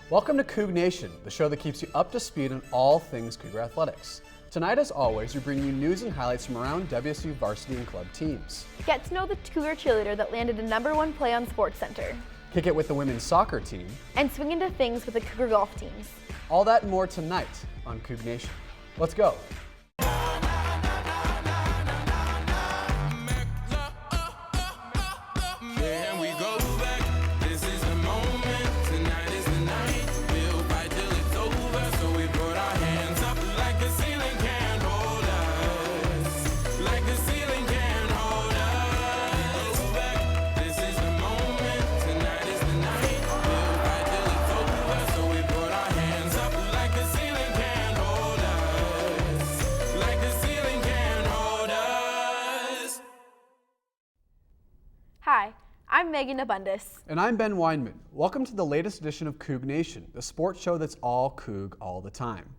Welcome to Cougnation, the show that keeps you up to speed on all things Cougar Athletics. Tonight, as always, we bring you news and highlights from around WSU varsity and club teams. Get to know the Cougar Cheerleader that landed a #1 play on Sportscenter. Kick it with the women's soccer team. And swing into things with the Cougar golf teams. All that and more tonight on Cougnation. Let's go. Hi, I'm Megan Abundis. And I'm Ben Weinman. Welcome to the latest edition of Cougnation, the sports show that's all Coug all the time.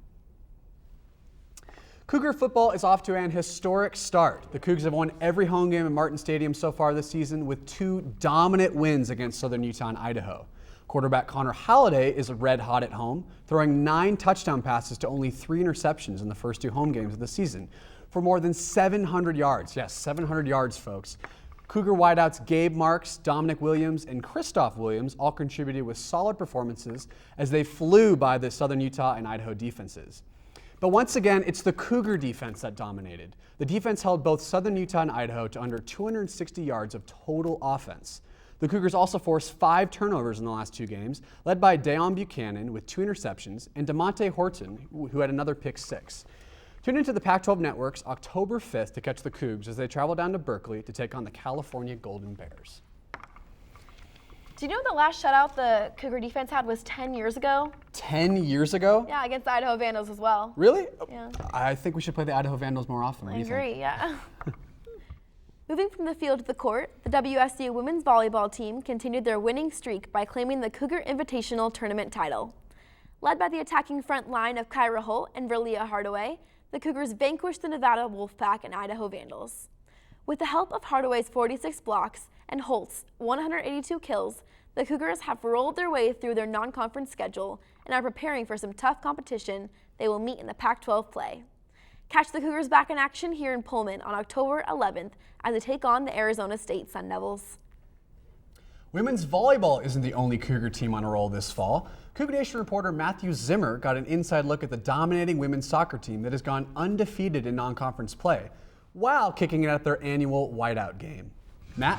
Cougar football is off to an historic start. The Cougs have won every home game at Martin Stadium so far this season with 2 dominant wins against Southern Utah and Idaho. Quarterback Connor Halliday is red hot at home, throwing 9 touchdown passes to only 3 interceptions in the first 2 home games of the season for more than 700 yards. Yes, 700 yards, folks. Cougar wideouts Gabe Marks, Dominic Williams, and Christoph Williams all contributed with solid performances as they flew by the Southern Utah and Idaho defenses. But once again, it's the Cougar defense that dominated. The defense held both Southern Utah and Idaho to under 260 yards of total offense. The Cougars also forced 5 turnovers in the last 2 games, led by Dayon Buchanan with 2 interceptions and DeMonte Horton, who had another pick 6. Tune into the Pac-12 Networks October 5th to catch the Cougs as they travel down to Berkeley to take on the California Golden Bears. Do you know the last shutout the Cougar defense had was 10 years ago? 10 years ago? Yeah, against the Idaho Vandals as well. Really? Yeah. I think we should play the Idaho Vandals more often. I agree, yeah. Moving from the field to the court, the WSU women's volleyball team continued their winning streak by claiming the Cougar Invitational Tournament title. Led by the attacking front line of Kyra Holt and Verlia Hardaway, the Cougars vanquished the Nevada Wolfpack and Idaho Vandals. With the help of Hardaway's 46 blocks and Holt's 182 kills, the Cougars have rolled their way through their non-conference schedule and are preparing for some tough competition they will meet in the Pac-12 play. Catch the Cougars back in action here in Pullman on October 11th as they take on the Arizona State Sun Devils. Women's volleyball isn't the only Cougar team on a roll this fall. Cougnation reporter Matthew Zimmer got an inside look at the dominating women's soccer team that has gone undefeated in non-conference play, while kicking it at their annual whiteout game. Matt?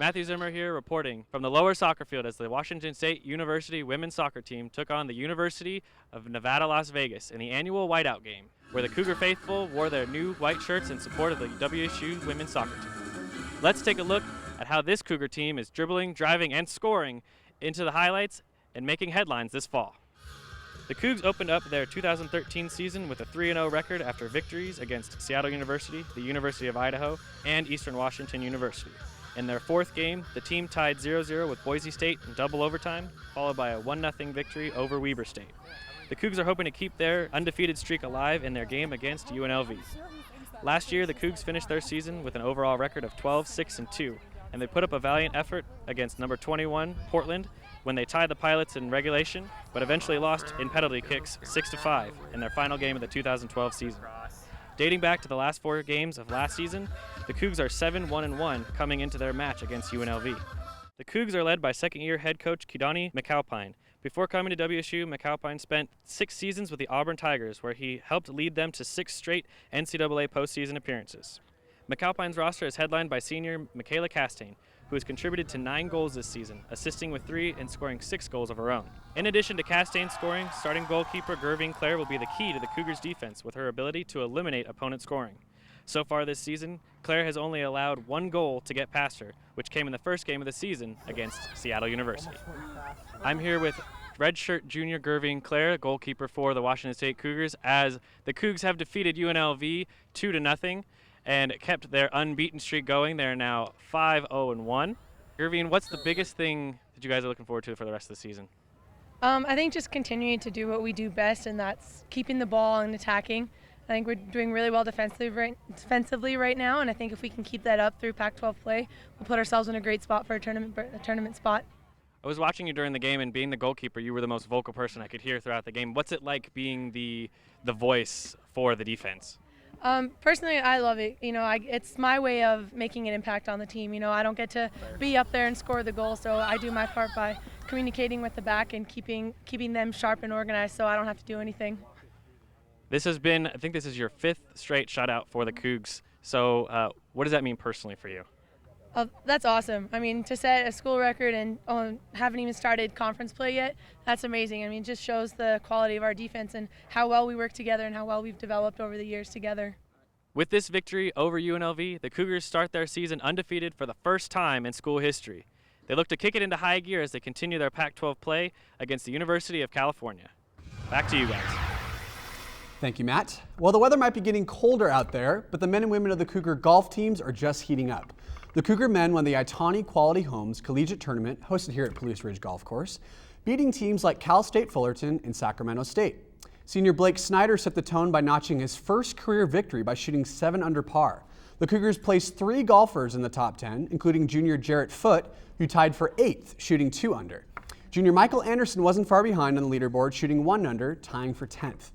Matthew Zimmer here reporting from the lower soccer field as the Washington State University women's soccer team took on the University of Nevada, Las Vegas in the annual whiteout game, where the Cougar faithful wore their new white shirts in support of the WSU women's soccer team. Let's take a look at how this Cougar team is dribbling, driving, and scoring into the highlights and making headlines this fall. The Cougs opened up their 2013 season with a 3-0 record after victories against Seattle University, the University of Idaho, and Eastern Washington University. In their 4th game, the team tied 0-0 with Boise State in double overtime, followed by a 1-0 victory over Weber State. The Cougs are hoping to keep their undefeated streak alive in their game against UNLV. Last year, the Cougs finished their season with an overall record of 12-6-2, and they put up a valiant effort against number 21, Portland, when they tied the Pilots in regulation, but eventually lost in penalty kicks 6-5 in their final game of the 2012 season. Dating back to the last 4 games of last season, the Cougs are 7-1-1 coming into their match against UNLV. The Cougs are led by second-year head coach Kidani McAlpine. Before coming to WSU, McAlpine spent 6 seasons with the Auburn Tigers, where he helped lead them to 6 straight NCAA postseason appearances. McAlpine's roster is headlined by senior Michaela Castaigne, who has contributed to 9 goals this season, assisting with 3 and scoring 6 goals of her own. In addition to Castaigne's scoring, starting goalkeeper Gervine Claire will be the key to the Cougars' defense with her ability to eliminate opponent scoring. So far this season, Claire has only allowed 1 goal to get past her, which came in the first game of the season against Seattle University. I'm here with redshirt junior Gervine Claire, goalkeeper for the Washington State Cougars, as the Cougs have defeated UNLV 2-0 and kept their unbeaten streak going. They're now 5-0-1. Gervine, what's the biggest thing that you guys are looking forward to for the rest of the season? I think just continuing to do what we do best, and that's keeping the ball and attacking. I think we're doing really well defensively right now, and I think if we can keep that up through Pac-12 play, we'll put ourselves in a great spot for a tournament spot. I was watching you during the game, and being the goalkeeper, you were the most vocal person I could hear throughout the game. What's it like being the voice for the defense? Personally, I love it. It's my way of making an impact on the team. I don't get to be up there and score the goal, so I do my part by communicating with the back and keeping them sharp and organized, so I don't have to do anything. This has been, I think this is your 5th straight shutout for the Cougs. So what does that mean personally for you? That's awesome. To set a school record and haven't even started conference play yet, that's amazing. It just shows the quality of our defense and how well we work together and how well we've developed over the years together. With this victory over UNLV, the Cougars start their season undefeated for the first time in school history. They look to kick it into high gear as they continue their Pac-12 play against the University of California. Back to you guys. Thank you, Matt. Well, the weather might be getting colder out there, but the men and women of the Cougar golf teams are just heating up. The Cougar men won the Itani Quality Homes Collegiate Tournament hosted here at Palouse Ridge Golf Course, beating teams like Cal State Fullerton and Sacramento State. Senior Blake Snyder set the tone by notching his first career victory by shooting 7 under par. The Cougars placed 3 golfers in the top 10, including junior Jarrett Foote, who tied for 8th, shooting 2 under. Junior Michael Anderson wasn't far behind on the leaderboard, shooting 1 under, tying for 10th.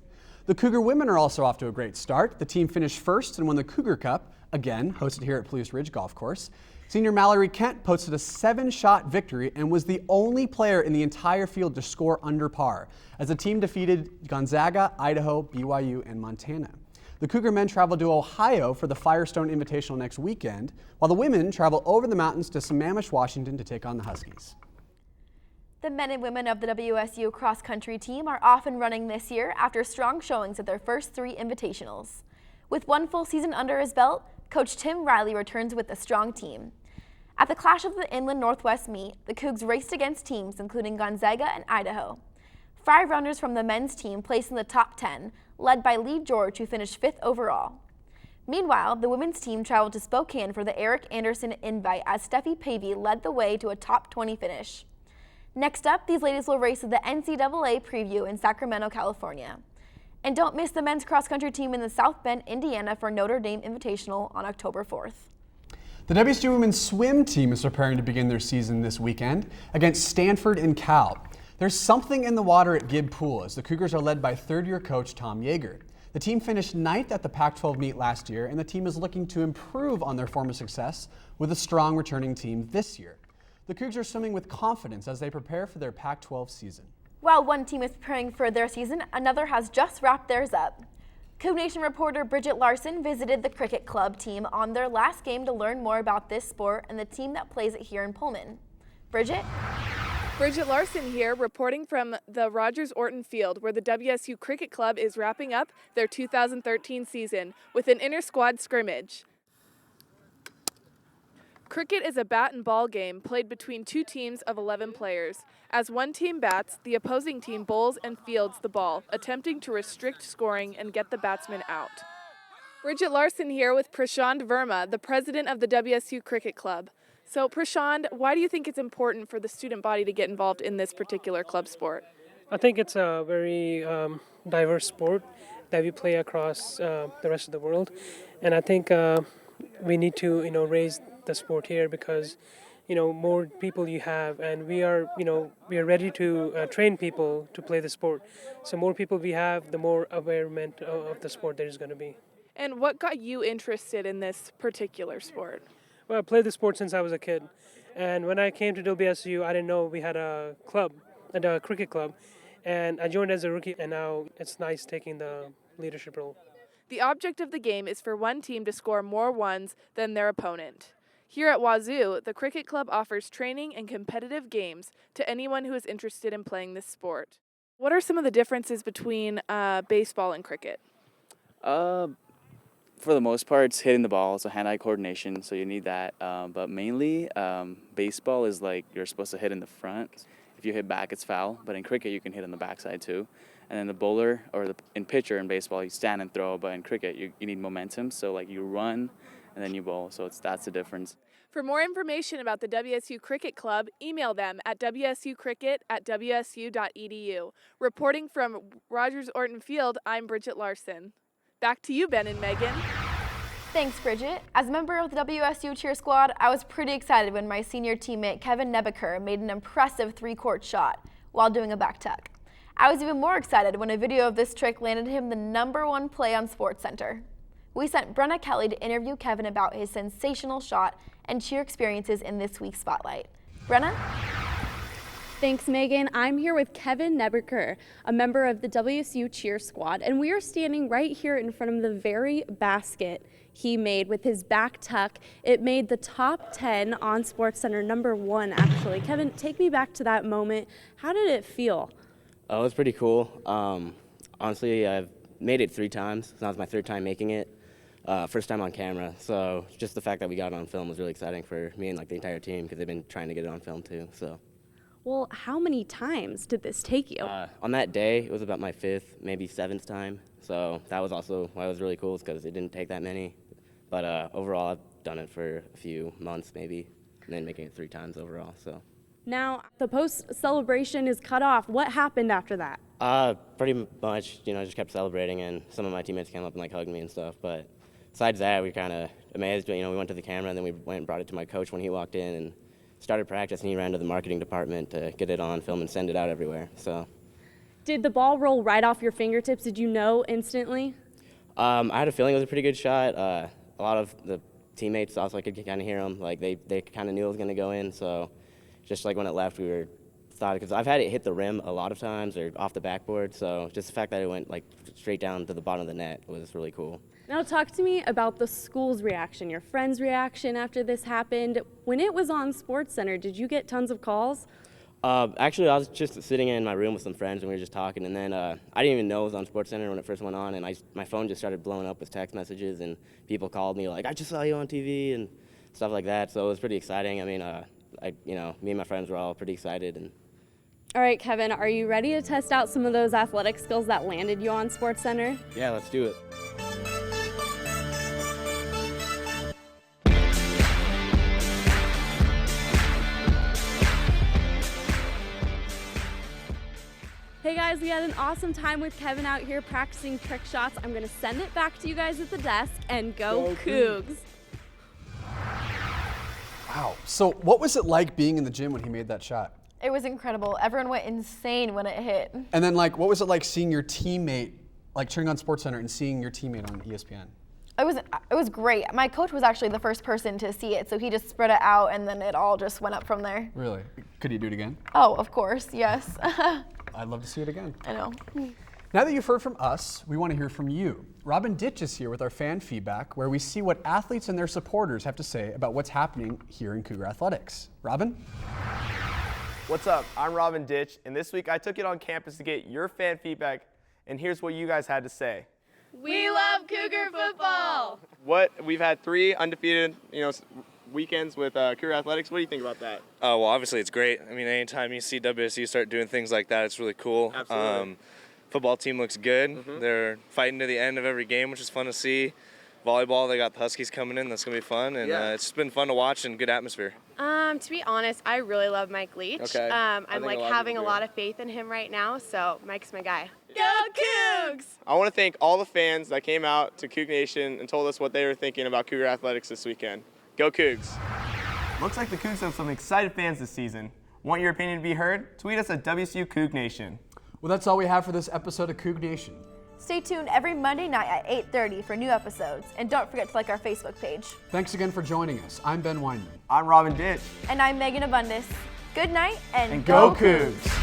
The Cougar women are also off to a great start. The team finished first and won the Cougar Cup, again hosted here at Palouse Ridge Golf Course. Senior Mallory Kent posted a 7-shot victory and was the only player in the entire field to score under par, as the team defeated Gonzaga, Idaho, BYU, and Montana. The Cougar men travel to Ohio for the Firestone Invitational next weekend, while the women travel over the mountains to Sammamish, Washington to take on the Huskies. The men and women of the WSU cross-country team are off and running this year after strong showings at their first 3 invitationals. With 1 full season under his belt, Coach Tim Riley returns with a strong team. At the Clash of the Inland Northwest meet, the Cougs raced against teams including Gonzaga and Idaho. 5 runners from the men's team placed in the top 10, led by Lee George, who finished 5th overall. Meanwhile, the women's team traveled to Spokane for the Eric Anderson Invite as Steffi Pavey led the way to a top 20 finish. Next up, these ladies will race at the NCAA Preview in Sacramento, California. And don't miss the men's cross-country team in the South Bend, Indiana for Notre Dame Invitational on October 4th. The WSU women's swim team is preparing to begin their season this weekend against Stanford and Cal. There's something in the water at Gibb Pool as the Cougars are led by 3rd-year coach Tom Yeager. The team finished 9th at the Pac-12 meet last year, and the team is looking to improve on their former success with a strong returning team this year. The Cougs are swimming with confidence as they prepare for their Pac-12 season. While one team is preparing for their season, another has just wrapped theirs up. Cougnation reporter Bridget Larson visited the cricket club team on their last game to learn more about this sport and the team that plays it here in Pullman. Bridget? Bridget Larson here, reporting from the Rogers Orton Field, where the WSU Cricket Club is wrapping up their 2013 season with an inter-squad scrimmage. Cricket is a bat and ball game played between 2 teams of 11 players. As one team bats, the opposing team bowls and fields the ball, attempting to restrict scoring and get the batsman out. Bridget Larson here with Prashant Verma, the president of the WSU Cricket Club. So Prashant, why do you think it's important for the student body to get involved in this particular club sport? I think it's a very diverse sport that we play across the rest of the world, and I think we need to raise the sport here because more people you have, and we are ready to train people to play the sport. So more people we have, the more awareness of the sport there is going to be. And what got you interested in this particular sport? Well, I played the sport since I was a kid, and when I came to WSU, I didn't know we had a club, a cricket club, and I joined as a rookie, and now it's nice taking the leadership role. The object of the game is for one team to score more ones than their opponent. Here at Wazoo, the Cricket Club offers training and competitive games to anyone who is interested in playing this sport. What are some of the differences between baseball and cricket? For the most part, it's hitting the ball, so hand-eye coordination, so you need that. But mainly, baseball is like you're supposed to hit in the front. If you hit back, it's foul. But in cricket, you can hit on the backside too. And then the bowler, or in pitcher in baseball, you stand and throw. But in cricket, you need momentum, so like you run and then you bowl. So that's the difference. For more information about the WSU Cricket Club, email them at wsucricket@wsu.edu. Reporting from Rogers Orton Field, I'm Bridget Larson. Back to you, Ben and Megan. Thanks, Bridget. As a member of the WSU cheer squad, I was pretty excited when my senior teammate Kevin Nebeker made an impressive three-court shot while doing a back tuck. I was even more excited when a video of this trick landed him the #1 play on Sportscenter. We sent Brenna Kelly to interview Kevin about his sensational shot and cheer experiences in this week's Spotlight. Brenna? Thanks, Megan. I'm here with Kevin Nebeker, a member of the WSU cheer squad, and we are standing right here in front of the very basket he made with his back tuck. It made the top 10 on SportsCenter, #1 actually. Kevin, take me back to that moment. How did it feel? Oh, it was pretty cool. Honestly, I've made it 3 times. That was my 3rd time making it. First time on camera. So just the fact that we got it on film was really exciting for me and like the entire team because they've been trying to get it on film too. So. Well, how many times did this take you? On that day, it was about my 5th, maybe 7th time. So that was also why it was really cool, because it didn't take that many. But overall, I've done it for a few months maybe, and then making it 3 times overall. So. Now, the post-celebration is cut off. What happened after that? Pretty much, just kept celebrating, and some of my teammates came up and like hugged me and stuff. But besides that, we kind of amazed. We went to the camera, and then we went and brought it to my coach when he walked in and started practice, and he ran to the marketing department to get it on film and send it out everywhere. So. Did the ball roll right off your fingertips? Did you know instantly? I had a feeling it was a pretty good shot. A lot of the teammates also, I could kind of hear them. Like they kind of knew it was going to go in. So just like when it left, we were thought, because I've had it hit the rim a lot of times or off the backboard. So just the fact that it went like straight down to the bottom of the net was really cool. Now talk to me about the school's reaction, your friends' reaction after this happened. When it was on SportsCenter, did you get tons of calls? Actually, I was just sitting in my room with some friends and we were just talking, and then I didn't even know it was on SportsCenter when it first went on, and my phone just started blowing up with text messages, and people called me like, "I just saw you on TV," and stuff like that. So it was pretty exciting. I mean, me and my friends were all pretty excited. And all right, Kevin, are you ready to test out some of those athletic skills that landed you on SportsCenter? yeah, let's do it. Hey guys, we had an awesome time with Kevin out here practicing trick shots. I'm gonna send it back to you guys at the desk, and go Cougs. Wow. So what was it like being in the gym when he made that shot? It was incredible. Everyone went insane when it hit. And then what was it like seeing your teammate, turning on SportsCenter and seeing your teammate on ESPN? It was great. My coach was actually the first person to see it, so he just spread it out, and then it all just went up from there. Really? Could he do it again? Oh, of course, yes. I'd love to see it again. I know. Now that you've heard from us, we want to hear from you. Robin Ditch is here with our fan feedback, where we see what athletes and their supporters have to say about what's happening here in Cougar Athletics. Robin? What's up? I'm Robin Ditch, and this week I took it on campus to get your fan feedback, and here's what you guys had to say. We love Cougar football! We've had 3 undefeated, weekends with Cougar Athletics. What do you think about that? Well, obviously it's great. I mean, anytime you see WSU start doing things like that, it's really cool. Absolutely. Football team looks good. They're fighting to the end of every game, which is fun to see. Volleyball, they got the Huskies coming in. That's going to be fun, and it's just been fun to watch and good atmosphere. To be honest, I really love Mike Leach. Okay. I'm having a lot of faith in him right now, so Mike's my guy. Go Cougs! I want to thank all the fans that came out to Cougnation and told us what they were thinking about Cougar Athletics this weekend. Go Cougs! Looks like the Cougs have some excited fans this season. Want your opinion to be heard? Tweet us at WSU Cougnation. Well, that's all we have for this episode of Cougnation. Stay tuned every Monday night at 8:30 for new episodes, and don't forget to like our Facebook page. Thanks again for joining us. I'm Ben Weinman. I'm Robin Ditch. And I'm Megan Abundis. Good night, and Go Cougs!